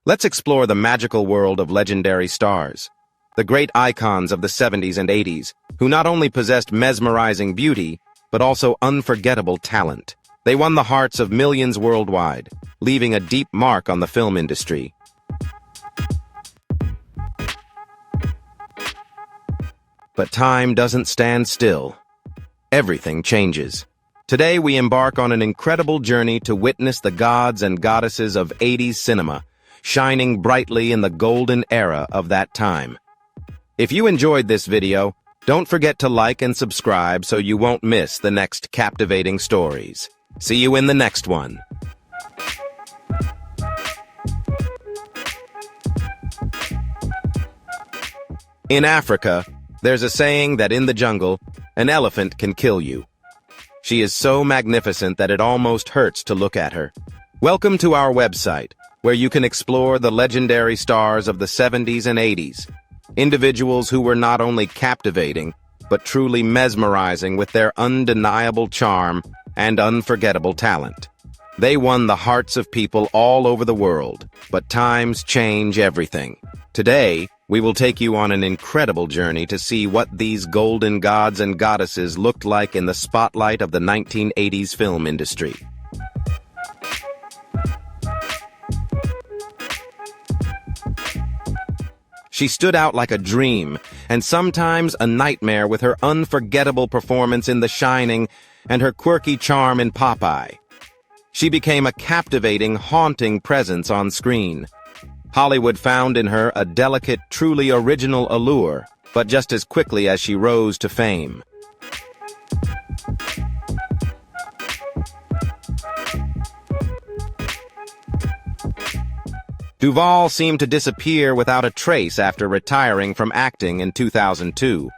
Let's explore the magical world of legendary stars, the great icons of the 70s and 80s, who not only possessed mesmerizing beauty, but also unforgettable talent. They won the hearts of millions worldwide, leaving a deep mark on the film industry. But time doesn't stand still. Everything changes. Today we embark on an incredible journey to witness the gods and goddesses of 80s cinema, shining brightly in the golden era of that time. If you enjoyed this video, don't forget to like and subscribe so you won't miss the next captivating stories. See you in the next one. In Africa, there's a saying that in the jungle, an elephant can kill you. She is so magnificent that it almost hurts to look at her. Welcome to our website, where you can explore the legendary stars of the 70s and 80s. Individuals who were not only captivating, but truly mesmerizing with their undeniable charm and unforgettable talent. They won the hearts of people all over the world, but times change everything. Today, we will take you on an incredible journey to see what these golden gods and goddesses looked like in the spotlight of the 1980s film industry. She stood out like a dream, and sometimes a nightmare with her unforgettable performance in The Shining and her quirky charm in Popeye. She became a captivating, haunting presence on screen. Hollywood found in her a delicate, truly original allure, but just as quickly as she rose to fame. Duval seemed to disappear without a trace after retiring from acting in 2002.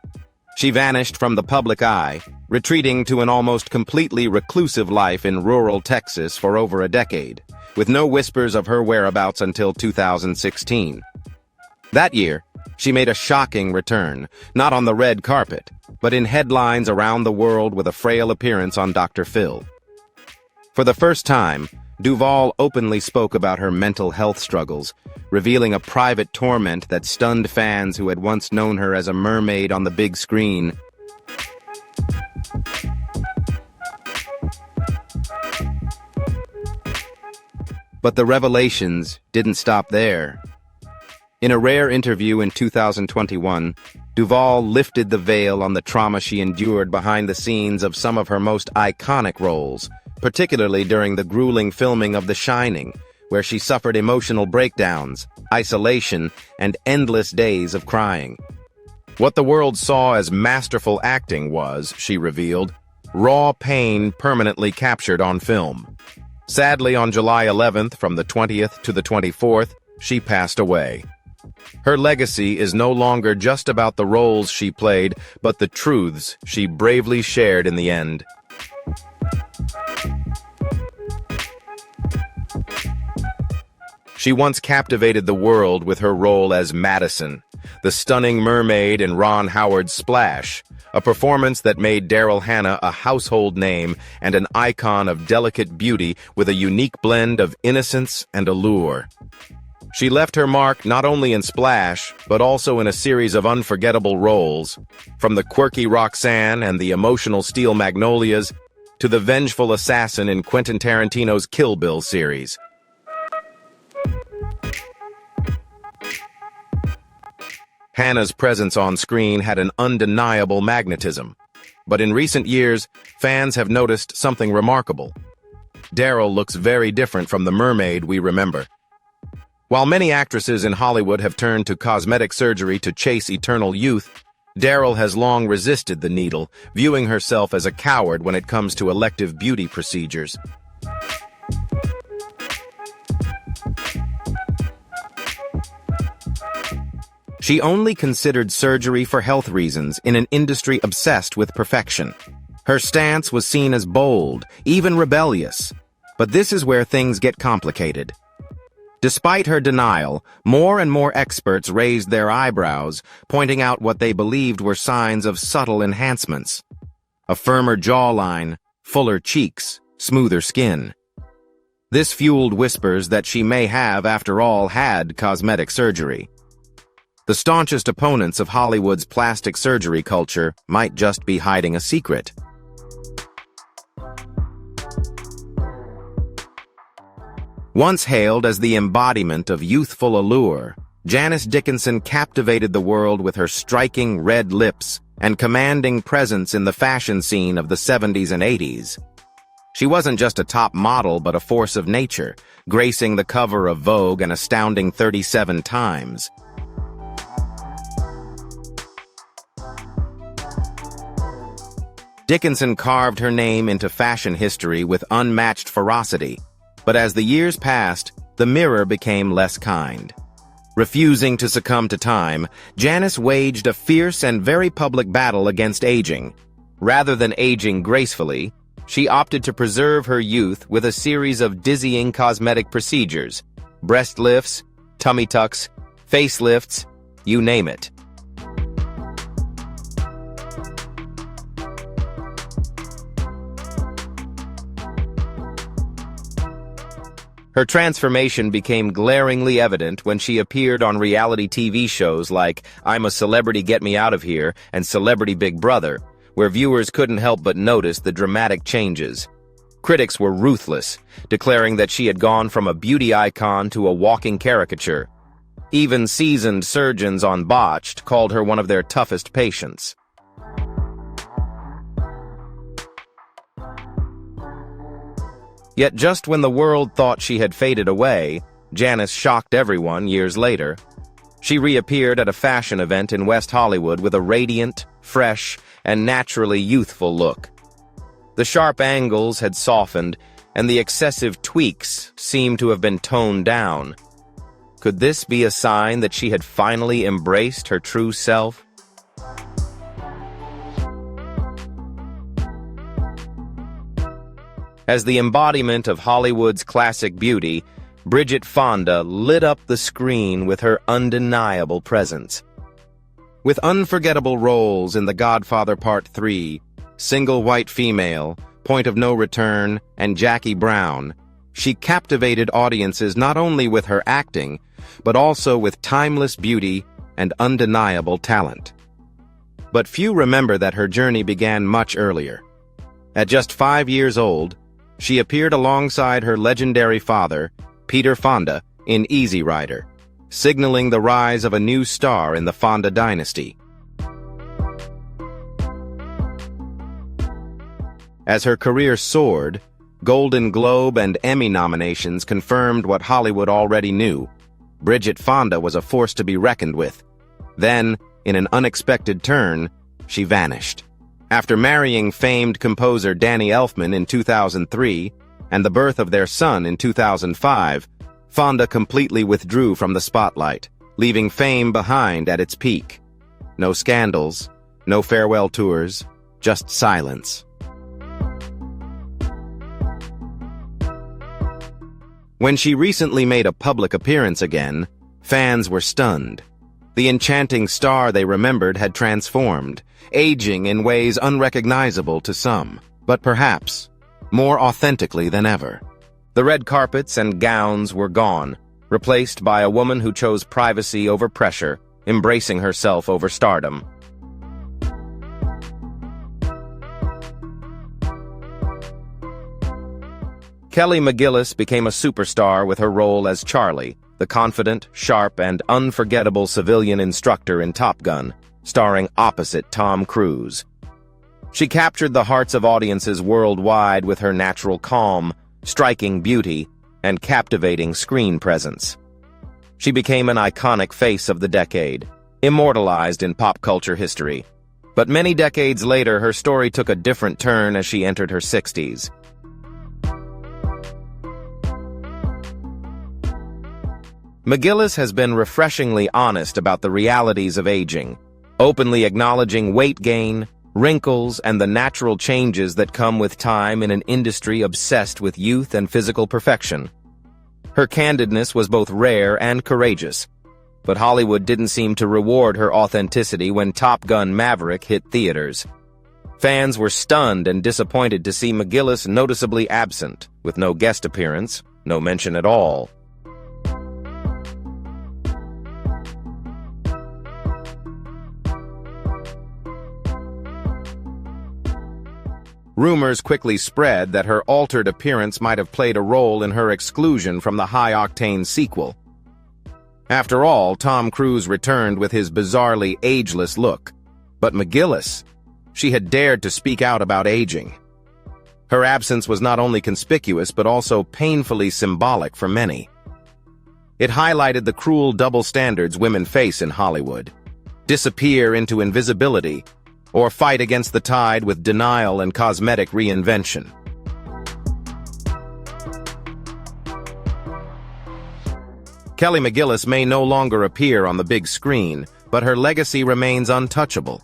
She vanished from the public eye, retreating to an almost completely reclusive life in rural Texas for over a decade, with no whispers of her whereabouts until 2016. That year, she made a shocking return, not on the red carpet, but in headlines around the world with a frail appearance on Dr. Phil. For the first time, Duval openly spoke about her mental health struggles, revealing a private torment that stunned fans who had once known her as a mermaid on the big screen. But the revelations didn't stop there. In a rare interview in 2021, Duval lifted the veil on the trauma she endured behind the scenes of some of her most iconic roles, particularly during the grueling filming of The Shining, where she suffered emotional breakdowns, isolation, and endless days of crying. What the world saw as masterful acting was, she revealed, raw pain permanently captured on film. Sadly, on July 11th, from the 20th to the 24th, she passed away. Her legacy is no longer just about the roles she played, but the truths she bravely shared in the end. She once captivated the world with her role as Madison, the stunning mermaid in Ron Howard's Splash, a performance that made Daryl Hannah a household name and an icon of delicate beauty with a unique blend of innocence and allure. She left her mark not only in Splash, but also in a series of unforgettable roles, from the quirky Roxanne and the emotional Steel Magnolias to the vengeful assassin in Quentin Tarantino's Kill Bill series. Hannah's presence on screen had an undeniable magnetism, but in recent years, fans have noticed something remarkable. Daryl looks very different from the mermaid we remember. While many actresses in Hollywood have turned to cosmetic surgery to chase eternal youth, Daryl has long resisted the needle, viewing herself as a coward when it comes to elective beauty procedures. She only considered surgery for health reasons in an industry obsessed with perfection. Her stance was seen as bold, even rebellious. But this is where things get complicated. Despite her denial, more and more experts raised their eyebrows, pointing out what they believed were signs of subtle enhancements. A firmer jawline, fuller cheeks, smoother skin. This fueled whispers that she may have, after all, had cosmetic surgery. The staunchest opponents of Hollywood's plastic surgery culture might just be hiding a secret. Once hailed as the embodiment of youthful allure, Janice Dickinson captivated the world with her striking red lips and commanding presence in the fashion scene of the 70s and 80s. She wasn't just a top model but a force of nature, gracing the cover of Vogue an astounding 37 times. Dickinson carved her name into fashion history with unmatched ferocity, but as the years passed, the mirror became less kind. Refusing to succumb to time, Janice waged a fierce and very public battle against aging. Rather than aging gracefully, she opted to preserve her youth with a series of dizzying cosmetic procedures: breast lifts, tummy tucks, facelifts, you name it. Her transformation became glaringly evident when she appeared on reality TV shows like I'm a Celebrity, Get Me Out of Here and Celebrity Big Brother, where viewers couldn't help but notice the dramatic changes. Critics were ruthless, declaring that she had gone from a beauty icon to a walking caricature. Even seasoned surgeons on Botched called her one of their toughest patients. Yet just when the world thought she had faded away, Janice shocked everyone years later. She reappeared at a fashion event in West Hollywood with a radiant, fresh, and naturally youthful look. The sharp angles had softened, and the excessive tweaks seemed to have been toned down. Could this be a sign that she had finally embraced her true self? As the embodiment of Hollywood's classic beauty, Bridget Fonda lit up the screen with her undeniable presence. With unforgettable roles in The Godfather Part 3, Single White Female, Point of No Return, and Jackie Brown, she captivated audiences not only with her acting, but also with timeless beauty and undeniable talent. But few remember that her journey began much earlier. At just 5 years old, she appeared alongside her legendary father, Peter Fonda, in Easy Rider, signaling the rise of a new star in the Fonda dynasty. As her career soared, Golden Globe and Emmy nominations confirmed what Hollywood already knew. Bridget Fonda was a force to be reckoned with. Then, in an unexpected turn, she vanished. After marrying famed composer Danny Elfman in 2003 and the birth of their son in 2005, Fonda completely withdrew from the spotlight, leaving fame behind at its peak. No scandals, no farewell tours, just silence. When she recently made a public appearance again, fans were stunned. The enchanting star they remembered had transformed, aging in ways unrecognizable to some, but perhaps more authentically than ever. The red carpets and gowns were gone, replaced by a woman who chose privacy over pressure, embracing herself over stardom. Kelly McGillis became a superstar with her role as Charlie, the confident, sharp, and unforgettable civilian instructor in Top Gun, starring opposite Tom Cruise. She captured the hearts of audiences worldwide with her natural calm, striking beauty, and captivating screen presence. She became an iconic face of the decade, immortalized in pop culture history. But many decades later, her story took a different turn as she entered her 60s. McGillis has been refreshingly honest about the realities of aging, openly acknowledging weight gain, wrinkles, and the natural changes that come with time in an industry obsessed with youth and physical perfection. Her candidness was both rare and courageous, but Hollywood didn't seem to reward her authenticity when Top Gun: Maverick hit theaters. Fans were stunned and disappointed to see McGillis noticeably absent, with no guest appearance, no mention at all. Rumors quickly spread that her altered appearance might have played a role in her exclusion from the high-octane sequel. After all, Tom Cruise returned with his bizarrely ageless look. But McGillis, she had dared to speak out about aging. Her absence was not only conspicuous but also painfully symbolic for many. It highlighted the cruel double standards women face in Hollywood. Disappear into invisibility, or fight against the tide with denial and cosmetic reinvention. Kelly McGillis may no longer appear on the big screen, but her legacy remains untouchable.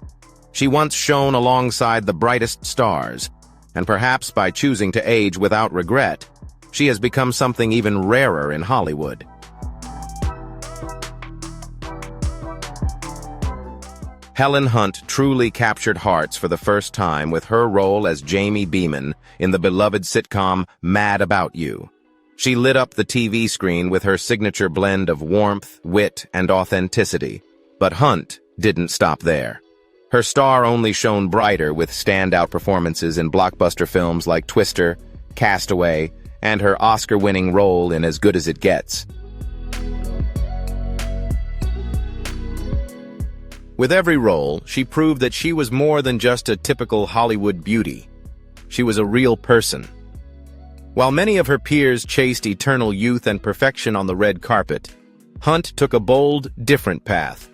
She once shone alongside the brightest stars, and perhaps by choosing to age without regret, she has become something even rarer in Hollywood. Helen Hunt truly captured hearts for the first time with her role as Jamie Beeman in the beloved sitcom Mad About You. She lit up the TV screen with her signature blend of warmth, wit, and authenticity. But Hunt didn't stop there. Her star only shone brighter with standout performances in blockbuster films like Twister, Castaway, and her Oscar-winning role in As Good as It Gets. With every role, she proved that she was more than just a typical Hollywood beauty. She was a real person. While many of her peers chased eternal youth and perfection on the red carpet, Hunt took a bold, different path.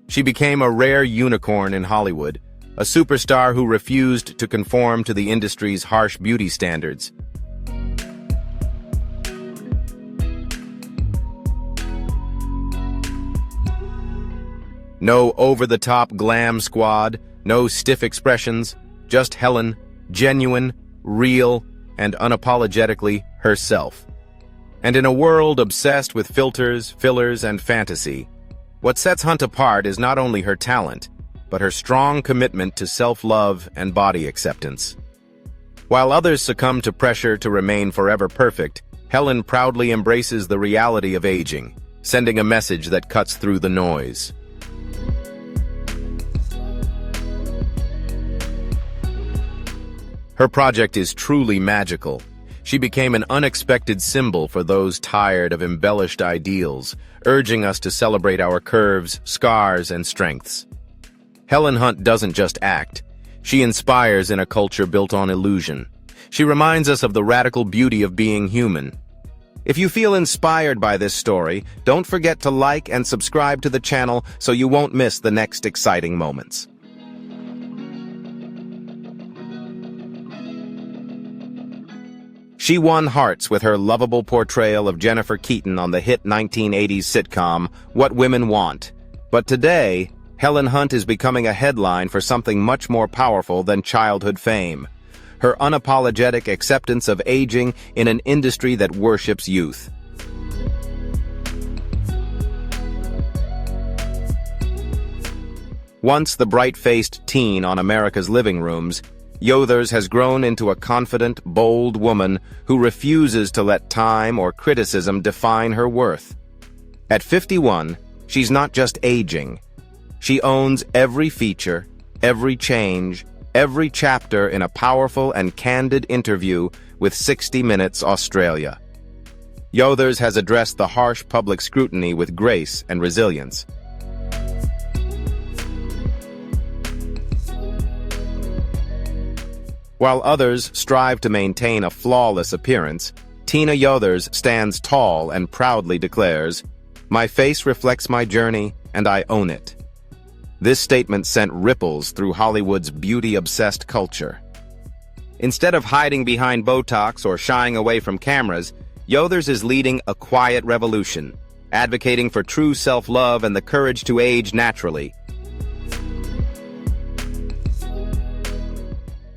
She became a rare unicorn in Hollywood, a superstar who refused to conform to the industry's harsh beauty standards. No over-the-top glam squad, no stiff expressions, just Helen, genuine, real, and unapologetically herself. And in a world obsessed with filters, fillers, and fantasy, what sets Hunt apart is not only her talent, but her strong commitment to self-love and body acceptance. While others succumb to pressure to remain forever perfect, Helen proudly embraces the reality of aging, sending a message that cuts through the noise. Her project is truly magical. She became an unexpected symbol for those tired of embellished ideals, urging us to celebrate our curves, scars, and strengths. Helen Hunt doesn't just act. She inspires in a culture built on illusion. She reminds us of the radical beauty of being human. If you feel inspired by this story, don't forget to like and subscribe to the channel so you won't miss the next exciting moments. She won hearts with her lovable portrayal of Jennifer Keaton on the hit 1980s sitcom What Women Want. But today, Helen Hunt is becoming a headline for something much more powerful than childhood fame: her unapologetic acceptance of aging in an industry that worships youth. Once the bright-faced teen on America's living rooms, Yothers has grown into a confident, bold woman who refuses to let time or criticism define her worth. At 51, she's not just aging. She owns every feature, every change, every chapter in a powerful and candid interview with 60 Minutes Australia. Yothers has addressed the harsh public scrutiny with grace and resilience. While others strive to maintain a flawless appearance, Tina Yothers stands tall and proudly declares, "My face reflects my journey, and I own it." This statement sent ripples through Hollywood's beauty-obsessed culture. Instead of hiding behind Botox or shying away from cameras, Yothers is leading a quiet revolution, advocating for true self-love and the courage to age naturally.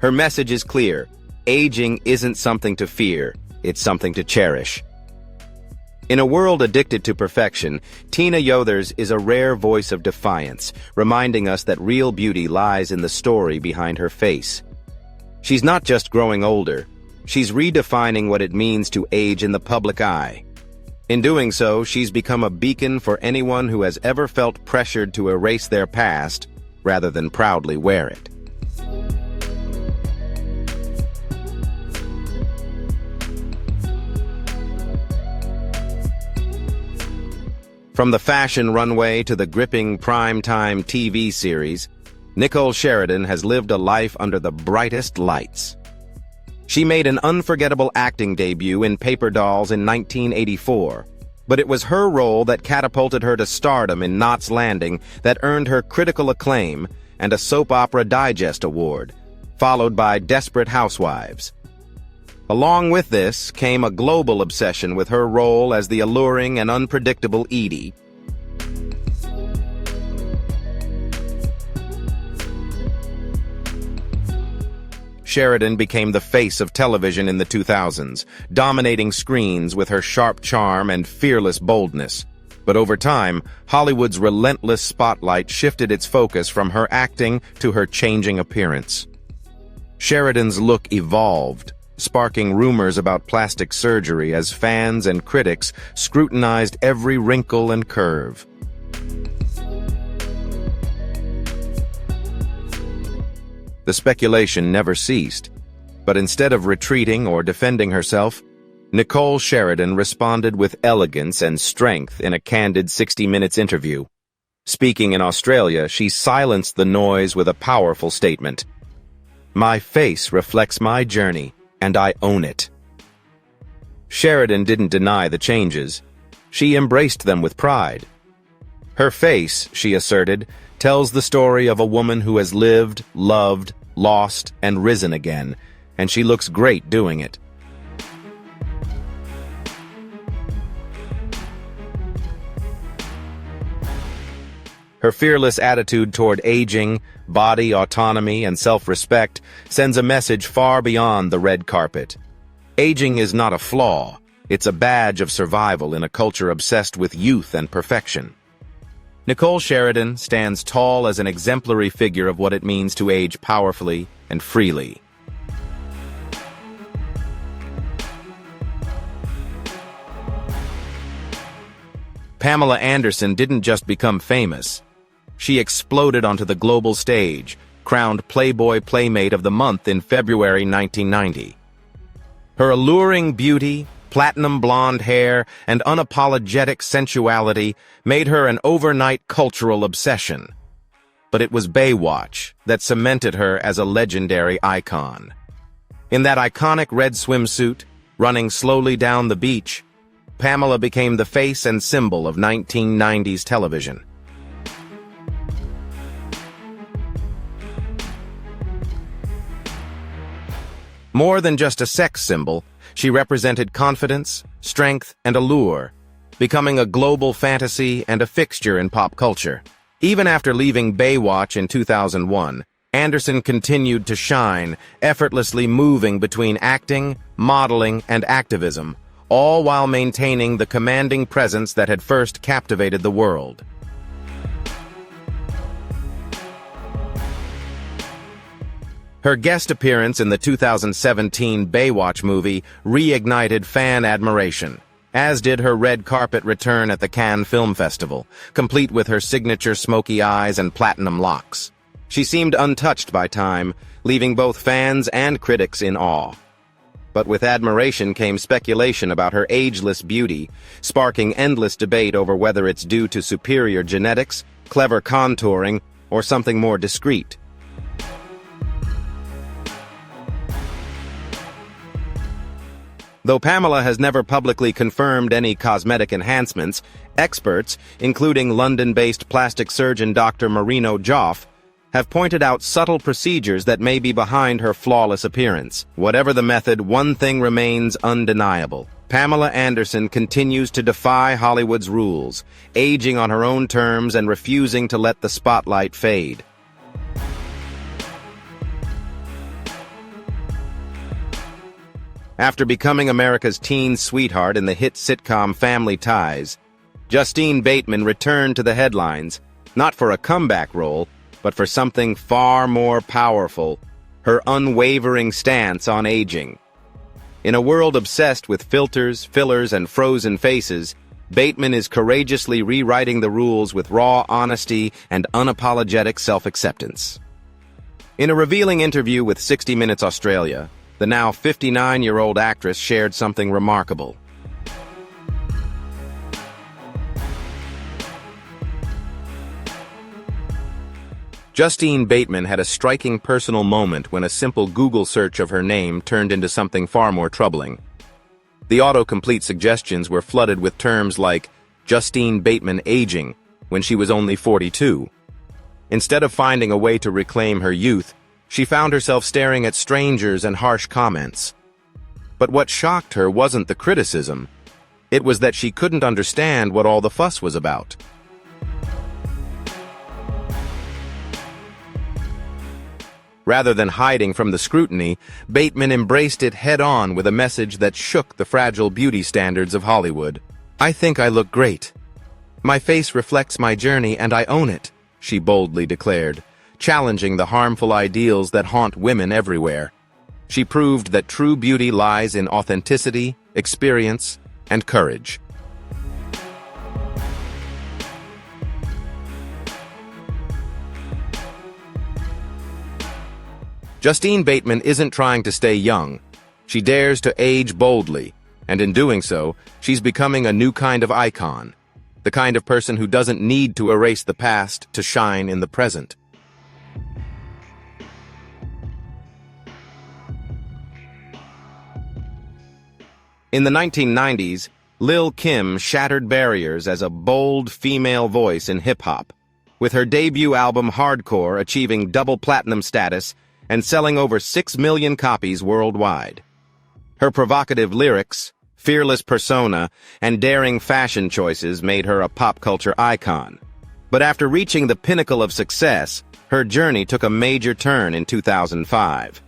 Her message is clear: aging isn't something to fear, it's something to cherish. In a world addicted to perfection, Tina Yothers is a rare voice of defiance, reminding us that real beauty lies in the story behind her face. She's not just growing older, She's redefining what it means to age in the public eye. In doing so, she's become a beacon for anyone who has ever felt pressured to erase their past rather than proudly wear it. From the fashion runway to the gripping primetime TV series, Nicole Sheridan has lived a life under the brightest lights. She made an unforgettable acting debut in Paper Dolls in 1984, but it was her role that catapulted her to stardom in Knots Landing that earned her critical acclaim and a Soap Opera Digest award, followed by Desperate Housewives. Along with this came a global obsession with her role as the alluring and unpredictable Edie. Sheridan became the face of television in the 2000s, dominating screens with her sharp charm and fearless boldness. But over time, Hollywood's relentless spotlight shifted its focus from her acting to her changing appearance. Sheridan's look evolved, sparking rumors about plastic surgery as fans and critics scrutinized every wrinkle and curve. The speculation never ceased, but instead of retreating or defending herself, Nicole Sheridan responded with elegance and strength in a candid 60 Minutes interview. Speaking in Australia, she silenced the noise with a powerful statement. "My face reflects my journey, and I own it." Sheridan didn't deny the changes. She embraced them with pride. Her face, she asserted, tells the story of a woman who has lived, loved, lost, and risen again, and she looks great doing it. Her fearless attitude toward aging, body autonomy, and self-respect sends a message far beyond the red carpet. Aging is not a flaw, it's a badge of survival in a culture obsessed with youth and perfection. Nicole Sheridan stands tall as an exemplary figure of what it means to age powerfully and freely. Pamela Anderson didn't just become famous. She exploded onto the global stage, crowned Playboy Playmate of the Month in February 1990. Her alluring beauty, platinum blonde hair, and unapologetic sensuality made her an overnight cultural obsession. But it was Baywatch that cemented her as a legendary icon. In that iconic red swimsuit, running slowly down the beach, Pamela became the face and symbol of 1990s television. More than just a sex symbol, she represented confidence, strength, and allure, becoming a global fantasy and a fixture in pop culture. Even after leaving Baywatch in 2001, Anderson continued to shine, effortlessly moving between acting, modeling, and activism, all while maintaining the commanding presence that had first captivated the world. Her guest appearance in the 2017 Baywatch movie reignited fan admiration, as did her red carpet return at the Cannes Film Festival, complete with her signature smoky eyes and platinum locks. She seemed untouched by time, leaving both fans and critics in awe. But with admiration came speculation about her ageless beauty, sparking endless debate over whether it's due to superior genetics, clever contouring, or something more discreet. Though Pamela has never publicly confirmed any cosmetic enhancements, experts, including London-based plastic surgeon Dr. Marino Joff, have pointed out subtle procedures that may be behind her flawless appearance. Whatever the method, one thing remains undeniable. Pamela Anderson continues to defy Hollywood's rules, aging on her own terms and refusing to let the spotlight fade. After becoming America's teen sweetheart in the hit sitcom Family Ties, Justine Bateman returned to the headlines, not for a comeback role, but for something far more powerful, her unwavering stance on aging. In a world obsessed with filters, fillers, and frozen faces, Bateman is courageously rewriting the rules with raw honesty and unapologetic self-acceptance. In a revealing interview with 60 Minutes Australia, the now 59-year-old actress shared something remarkable. Justine Bateman had a striking personal moment when a simple Google search of her name turned into something far more troubling. The autocomplete suggestions were flooded with terms like Justine Bateman aging when she was only 42. Instead of finding a way to reclaim her youth, she found herself staring at strangers and harsh comments. But what shocked her wasn't the criticism. It was that she couldn't understand what all the fuss was about. Rather than hiding from the scrutiny, Bateman embraced it head-on with a message that shook the fragile beauty standards of Hollywood. "I think I look great. My face reflects my journey and I own it," she boldly declared, challenging the harmful ideals that haunt women everywhere. She proved that true beauty lies in authenticity, experience, and courage. Justine Bateman isn't trying to stay young. She dares to age boldly, and in doing so, she's becoming a new kind of icon, the kind of person who doesn't need to erase the past to shine in the present. In the 1990s, Lil Kim shattered barriers as a bold female voice in hip-hop, with her debut album Hardcore achieving double platinum status and selling over 6 million copies worldwide. Her provocative lyrics, fearless persona, and daring fashion choices made her a pop culture icon. But after reaching the pinnacle of success, her journey took a major turn in 2005.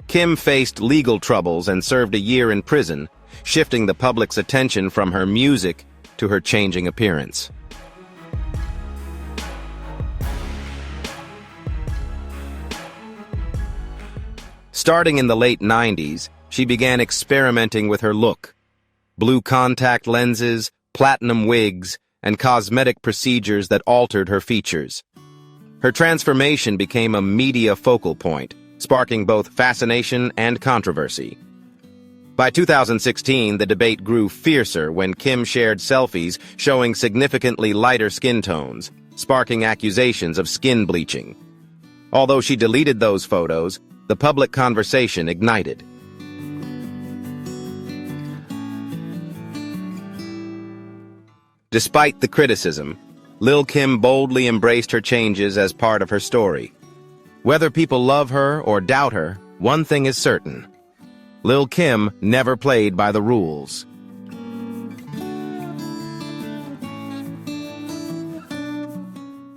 Kim faced legal troubles and served a year in prison, shifting the public's attention from her music to her changing appearance. Starting in the late 90s, she began experimenting with her look. Blue contact lenses, platinum wigs, and cosmetic procedures that altered her features. Her transformation became a media focal point, sparking both fascination and controversy. By 2016, the debate grew fiercer when Kim shared selfies showing significantly lighter skin tones, sparking accusations of skin bleaching. Although she deleted those photos, the public conversation ignited. Despite the criticism, Lil Kim boldly embraced her changes as part of her story. Whether people love her or doubt her, one thing is certain: Lil Kim never played by the rules.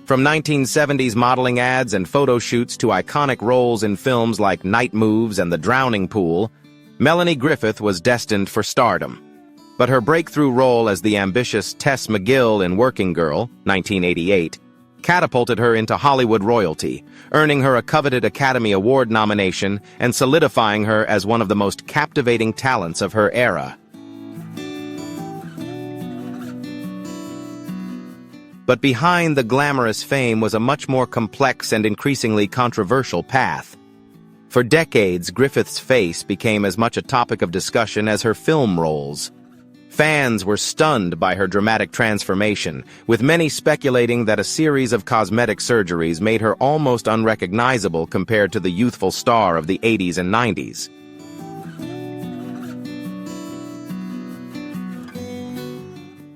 From 1970s modeling ads and photo shoots to iconic roles in films like Night Moves and The Drowning Pool, Melanie Griffith was destined for stardom. But her breakthrough role as the ambitious Tess McGill in Working Girl, 1988, catapulted her into Hollywood royalty, earning her a coveted Academy Award nomination and solidifying her as one of the most captivating talents of her era. But behind the glamorous fame was a much more complex and increasingly controversial path. For decades, Griffith's face became as much a topic of discussion as her film roles. Fans were stunned by her dramatic transformation, with many speculating that a series of cosmetic surgeries made her almost unrecognizable compared to the youthful star of the 80s and 90s.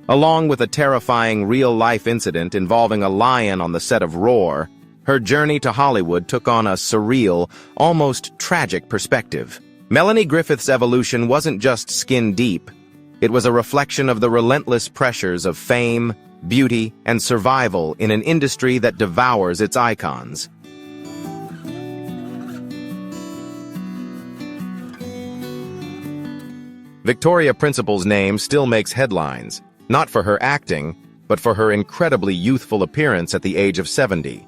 Along with a terrifying real-life incident involving a lion on the set of Roar, her journey to Hollywood took on a surreal, almost tragic perspective. Melanie Griffith's evolution wasn't just skin-deep. It was a reflection of the relentless pressures of fame, beauty, and survival in an industry that devours its icons. Victoria Principal's name still makes headlines, not for her acting, but for her incredibly youthful appearance at the age of 70.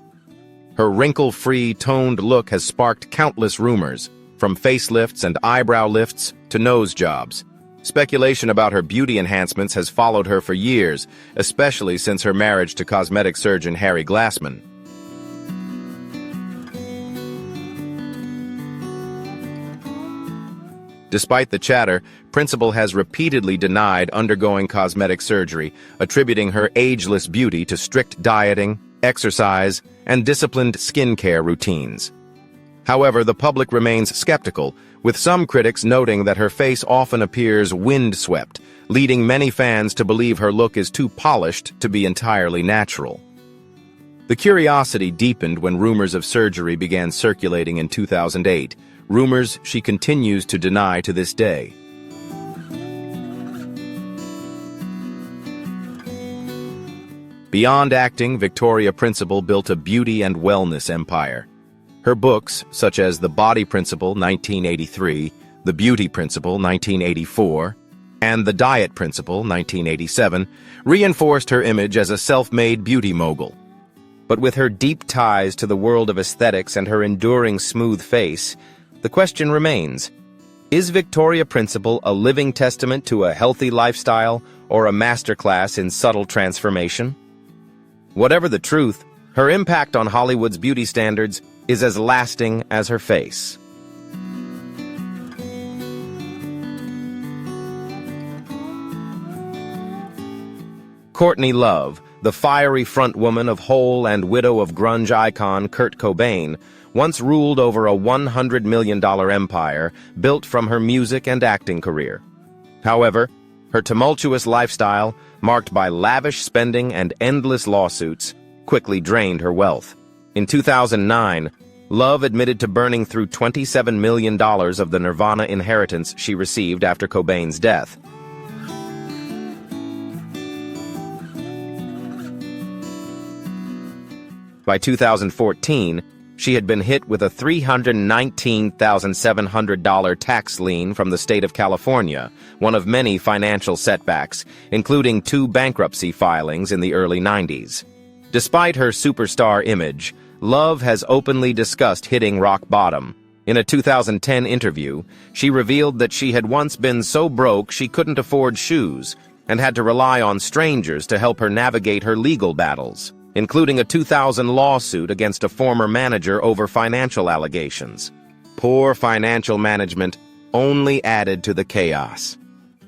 Her wrinkle-free, toned look has sparked countless rumors, from facelifts and eyebrow lifts to nose jobs. Speculation about her beauty enhancements has followed her for years, especially since her marriage to cosmetic surgeon Harry Glassman. Despite the chatter, Principal has repeatedly denied undergoing cosmetic surgery, attributing her ageless beauty to strict dieting, exercise, and disciplined skincare routines. However, the public remains skeptical, with some critics noting that her face often appears windswept, leading many fans to believe her look is too polished to be entirely natural. The curiosity deepened when rumors of surgery began circulating in 2008, rumors she continues to deny to this day. Beyond acting, Victoria Principal built a beauty and wellness empire. Her books, such as The Body Principle, 1983, The Beauty Principle, 1984, and The Diet Principle, 1987, reinforced her image as a self-made beauty mogul. But with her deep ties to the world of aesthetics and her enduring smooth face, the question remains, is Victoria Principal a living testament to a healthy lifestyle or a masterclass in subtle transformation? Whatever the truth, her impact on Hollywood's beauty standards is as lasting as her face. Courtney Love, the fiery frontwoman of Hole and widow of grunge icon Kurt Cobain, once ruled over a $100 million empire built from her music and acting career. However, her tumultuous lifestyle, marked by lavish spending and endless lawsuits, quickly drained her wealth. In 2009, Love admitted to burning through $27 million of the Nirvana inheritance she received after Cobain's death. By 2014, she had been hit with a $319,700 tax lien from the state of California, one of many financial setbacks, including 2 bankruptcy filings in the early 90s. Despite her superstar image, Love has openly discussed hitting rock bottom. In a 2010 interview, she revealed that she had once been so broke she couldn't afford shoes and had to rely on strangers to help her navigate her legal battles, including a 2000 lawsuit against a former manager over financial allegations. Poor financial management only added to the chaos.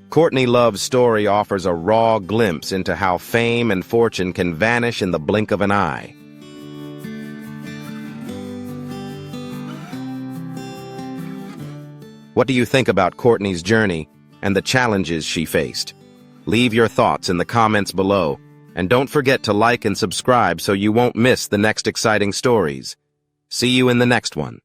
Courtney Love's story offers a raw glimpse into how fame and fortune can vanish in the blink of an eye. What do you think about Courtney's journey and the challenges she faced? Leave your thoughts in the comments below. And don't forget to like and subscribe so you won't miss the next exciting stories. See you in the next one.